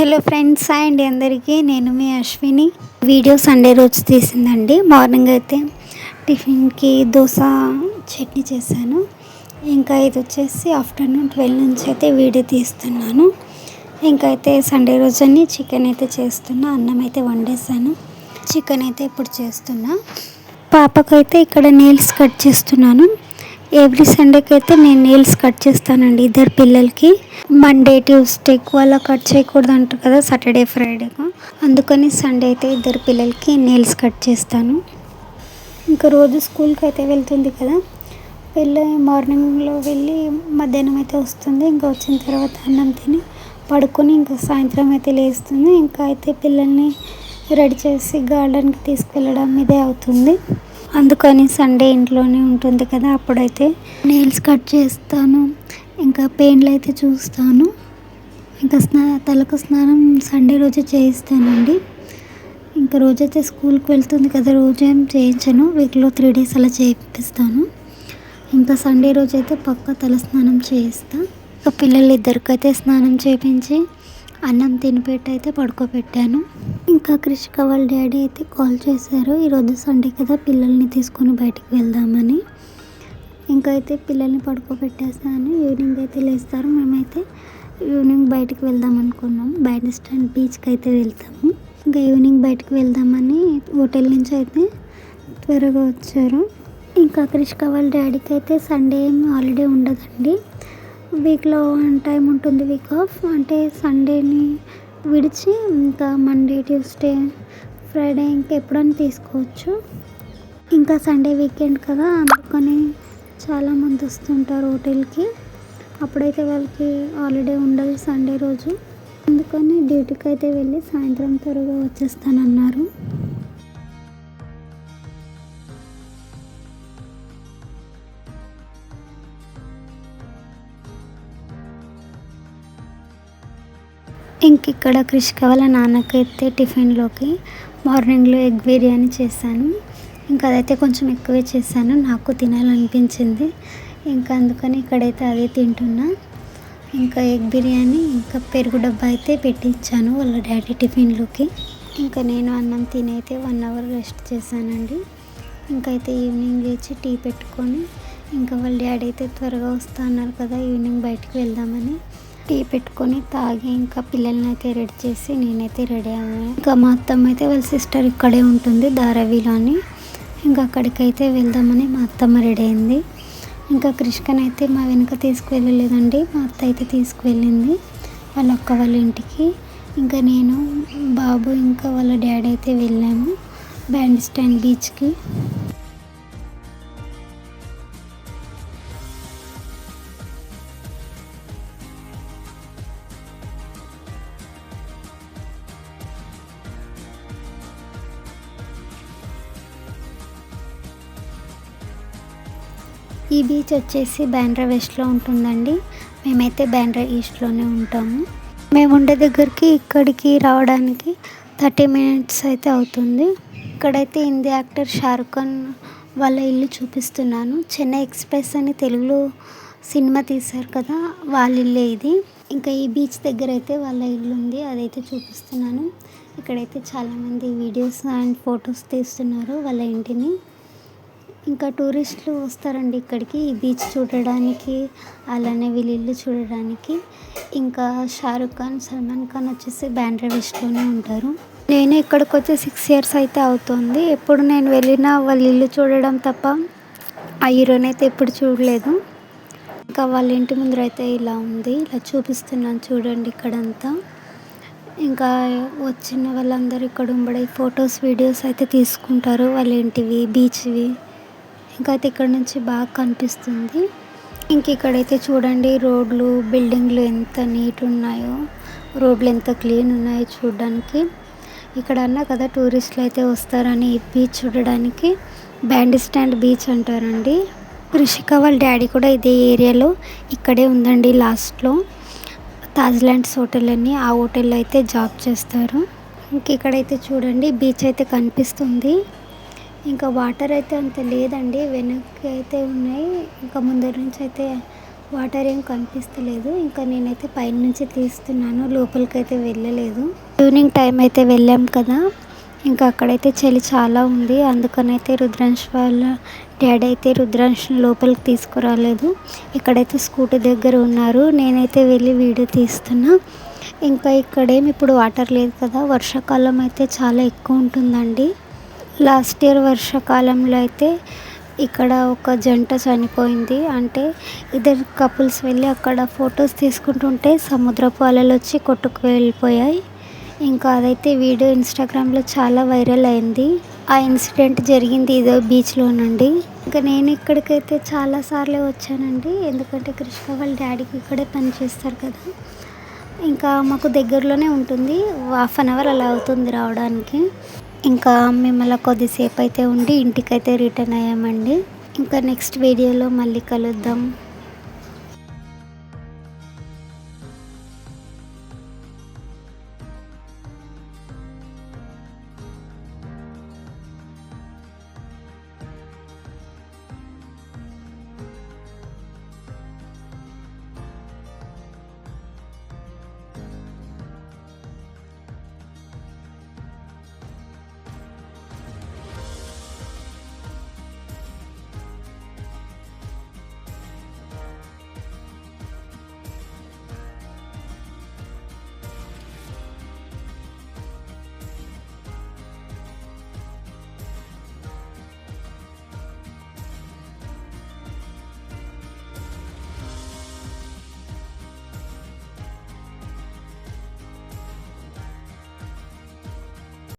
Hello friends, hi అండి అందరికీ. నేను మీ అశ్విని. వీడియో సండే రోజు తీసిందండి. మార్నింగ్ అయితే టిఫిన్కి దోశ చట్నీ చేశాను. ఇంకా ఇది వచ్చేసి ఆఫ్టర్నూన్ 12 నుంచి అయితే వీడియో తీస్తున్నాను. ఇంకా అయితే సండే రోజు అని చికెన్ అయితే చేస్తున్నా. అన్నం అయితే వండేసాను. చికెన్ అయితే ఇప్పుడు చేస్తున్నా. పాపకైతే ఇక్కడ నెయిల్స్ కట్ చేస్తున్నాను. ఎవ్రీ సండేకి అయితే నేను నెయిల్స్ కట్ చేస్తానండి ఇద్దరు పిల్లలకి. మండే ట్యూస్డే వాళ్ళ కట్ చేయకూడదు అంటారు కదా, సాటర్డే ఫ్రైడేగా. అందుకని సండే అయితే ఇద్దరు పిల్లలకి నెయిల్స్ కట్ చేస్తాను. ఇంకా రోజు స్కూల్కి అయితే వెళ్తుంది కదా, వెళ్ళి మార్నింగ్లో వెళ్ళి మధ్యాహ్నం అయితే వస్తుంది. ఇంకా వచ్చిన తర్వాత అన్నం తిని పడుకొని ఇంకా సాయంత్రం అయితే లేస్తుంది. ఇంకా అయితే పిల్లల్ని రెడీ చేసి గార్డెన్కి తీసుకెళ్ళడం ఇదే అవుతుంది. అందుకని సండే ఇంట్లోనే ఉంటుంది కదా, అప్పుడైతే నెయిల్స్ కట్ చేస్తాను. ఇంకా పెయిన్లు అయితే చూస్తాను. ఇంకా తలకు స్నానం సండే రోజు చేయిస్తానండి. ఇంకా రోజైతే స్కూల్కి వెళ్తుంది కదా, రోజు ఏం చేయించను. వీక్లో 3 days అలా చేయిస్తాను. ఇంకా సండే రోజు అయితే పక్కా తల స్నానం చేయిస్తాను. ఇంకా పిల్లలు ఇద్దరికైతే స్నానం చేయించి అన్నం తినిపెట్టి అయితే పడుకోబెట్టాను. ఇంకా క్రిషిక వాళ్ళ డాడీ అయితే కాల్ చేశారు. ఈరోజు సండే కదా, పిల్లల్ని తీసుకొని బయటికి వెళ్దామని. ఇంకా అయితే పిల్లల్ని పడుకోబెట్టేసాను. ఈవినింగ్ అయితే లేస్తారు. మేమైతే ఈవినింగ్ బయటికి వెళ్దాం అనుకున్నాం. బ్యాండ్ స్టాండ్ బీచ్కి అయితే వెళ్తాము. ఇంకా ఈవినింగ్ బయటికి వెళ్దామని హోటల్ నుంచి అయితే త్వరగా వచ్చారు. ఇంకా క్రిషిక వాళ్ళ డాడీకి అయితే సండే ఏం హాలిడే ఉండదండి. వీక్లో 1 టైం ఉంటుంది వీక్ ఆఫ్. అంటే సండేని విడిచి ఇంకా మండే ట్యూస్డే ఫ్రైడే ఇంకా ఎప్పుడైనా తీసుకోవచ్చు. ఇంకా సండే వీకెండ్ కదా, అందుకని చాలామంది వస్తుంటారు హోటల్కి. అప్పుడైతే వాళ్ళకి హాలిడే ఉండదు సండే రోజు. అందుకని డ్యూటీకి అయితే వెళ్ళి సాయంత్రం త్వరగా వచ్చేస్తానన్నారు. ఇంక ఇక్కడ క్రిషిక వాళ్ళ నాన్నకైతే టిఫిన్లోకి మార్నింగ్లో ఎగ్ బిర్యానీ చేశాను. ఇంకా అదైతే కొంచెం ఎక్కువే చేశాను, నాకు తినాలనిపించింది. ఇంకా అందుకని ఇక్కడైతే అదే తింటున్నా. ఇంకా ఎగ్ బిర్యానీ ఇంకా పెరుగు డబ్బా అయితే పెట్టించాను వాళ్ళ డాడీ టిఫిన్లోకి. ఇంకా నేను అన్నం తిని అయితే 1 hour రెస్ట్ చేశానండి. ఇంకైతే ఈవినింగ్ లేచి టీ పెట్టుకొని ఇంకా వాళ్ళ డాడీ అయితే త్వరగా వస్తా అన్నారు కదా, ఈవినింగ్ బయటికి వెళ్దామని టీ పెట్టుకొని తాగి ఇంకా పిల్లల్ని అయితే రెడీ చేసి నేనైతే రెడీ అయ్యాను. ఇంకా మా అత్తమ్మ అయితే వాళ్ళ సిస్టర్ ఇక్కడే ఉంటుంది ధారావిలో అని. ఇంకా అక్కడికైతే వెళ్దామని మా అత్తమ్మ రెడీ అయింది. ఇంకా క్రిషికనైతే మా వెనుక తీసుకువెళ్ళలేదండి, మా అత్త అయితే తీసుకువెళ్ళింది వాళ్ళ అక్క వాళ్ళ ఇంటికి. ఇంకా నేను బాబు ఇంకా వాళ్ళ డాడీ అయితే వెళ్ళాము బ్యాండ్ స్టాండ్ బీచ్కి. ఈ బీచ్ వచ్చేసి బాండ్రా వెస్ట్లో ఉంటుందండి. మేమైతే బాండ్రా ఈస్ట్లోనే ఉంటాము. మేము ఉండే దగ్గరికి ఇక్కడికి రావడానికి 30 minutes అయితే అవుతుంది. ఇక్కడైతే హిందీ యాక్టర్ షారుఖ్ ఖాన్ వాళ్ళ ఇల్లు చూపిస్తున్నాను. చెన్నై ఎక్స్ప్రెస్ అని తెలుగులో సినిమా తీశారు కదా, వాళ్ళ ఇల్లే ఇది. ఇంకా ఈ బీచ్ దగ్గర అయితే వాళ్ళ ఇల్లు ఉంది, అదైతే చూపిస్తున్నాను. ఇక్కడైతే చాలామంది వీడియోస్ అండ్ ఫొటోస్ తీస్తున్నారు వాళ్ళ ఇంటిని. ఇంకా టూరిస్టులు వస్తారండి ఇక్కడికి ఈ బీచ్ చూడడానికి, అలానే వీళ్ళ ఇల్లు చూడడానికి. ఇంకా షారుఖ్ ఖాన్, సల్మాన్ ఖాన్ వచ్చేసి బాండ్రా వెస్ట్లోనే ఉంటారు. నేను ఇక్కడికి వచ్చి 6 years అయితే అవుతుంది. ఎప్పుడు నేను వెళ్ళినా వాళ్ళ ఇల్లు చూడడం తప్ప ఆ హీరోని అయితే ఎప్పుడు చూడలేదు. ఇంకా వాళ్ళ ఇంటి ముందర అయితే ఇలా ఉంది, ఇలా చూపిస్తున్నాను చూడండి ఇక్కడంతా. ఇంకా వచ్చిన వాళ్ళందరూ ఇక్కడ ఉంబడి ఫొటోస్ వీడియోస్ అయితే తీసుకుంటారు వాళ్ళ ఇంటివి, బీచ్వి. ఇంకా అయితే ఇక్కడ నుంచి బాగా కనిపిస్తుంది. ఇంక ఇక్కడైతే చూడండి రోడ్లు, బిల్డింగ్లు ఎంత నీట్ ఉన్నాయో, రోడ్లు ఎంత క్లీన్ ఉన్నాయో చూడడానికి. ఇక్కడ అన్నా కదా టూరిస్టులు అయితే వస్తారని ఈ బీచ్ చూడడానికి. బ్యాండ్ స్టాండ్ బీచ్ అంటారండి. క్రిషిక వాళ్ళ డాడీ కూడా ఇదే ఏరియాలో ఇక్కడే ఉందండి లాస్ట్లో తాజ్లాండ్స్ హోటల్ అని, ఆ హోటల్లో అయితే జాబ్ చేస్తారు. ఇంక ఇక్కడైతే చూడండి బీచ్ అయితే కనిపిస్తుంది. ఇంకా వాటర్ అయితే అంత లేదండి, వెనక్కి అయితే ఉన్నాయి. ఇంకా ముందర నుంచి అయితే వాటర్ ఏం కనిపిస్తలేదు. ఇంకా నేనైతే పైనుంచి తీస్తున్నాను, లోపలికైతే వెళ్ళలేదు. ఈవినింగ్ టైం అయితే వెళ్ళాం కదా, ఇంకా అక్కడైతే చలి చాలా ఉంది. అందుకనైతే రుద్రాంశ్ వాళ్ళ డాడీ అయితే రుద్రాంశ్ని లోపలికి తీసుకురాలేదు. ఇక్కడైతే స్కూటీ దగ్గర ఉన్నారు, నేనైతే వెళ్ళి వీడియో తీస్తున్నా. ఇంకా ఇక్కడేమి ఇప్పుడు వాటర్ లేదు కదా, వర్షాకాలం అయితే చాలా ఎక్కువ ఉంటుందండి. లాస్ట్ ఇయర్ వర్షాకాలంలో అయితే ఇక్కడ ఒక జంట చనిపోయింది. అంటే ఇద్దరు కపుల్స్ వెళ్ళి అక్కడ ఫొటోస్ తీసుకుంటుంటే సముద్రపు అలలు వచ్చి కొట్టుకు వెళ్ళిపోయాయి. ఇంకా అదైతే వీడియో ఇన్స్టాగ్రామ్లో చాలా వైరల్ అయింది. ఆ ఇన్సిడెంట్ జరిగింది ఇదో బీచ్లోనండి. ఇంకా నేను ఇక్కడికైతే చాలాసార్లు వచ్చానండి, ఎందుకంటే కృష్ణ వాళ్ళ డాడీకి ఇక్కడే పని చేస్తారు కదా. ఇంకా మాకు దగ్గరలోనే ఉంటుంది, 1/2 అవర్ అలా అవుతుంది రావడానికి. ఇంకా మేము అలా కొద్దిసేపు అయితే ఉండి ఇంటికైతే రిటర్న్ అయ్యామండి. ఇంకా నెక్స్ట్ వీడియోలో మళ్ళీ కలుద్దాం.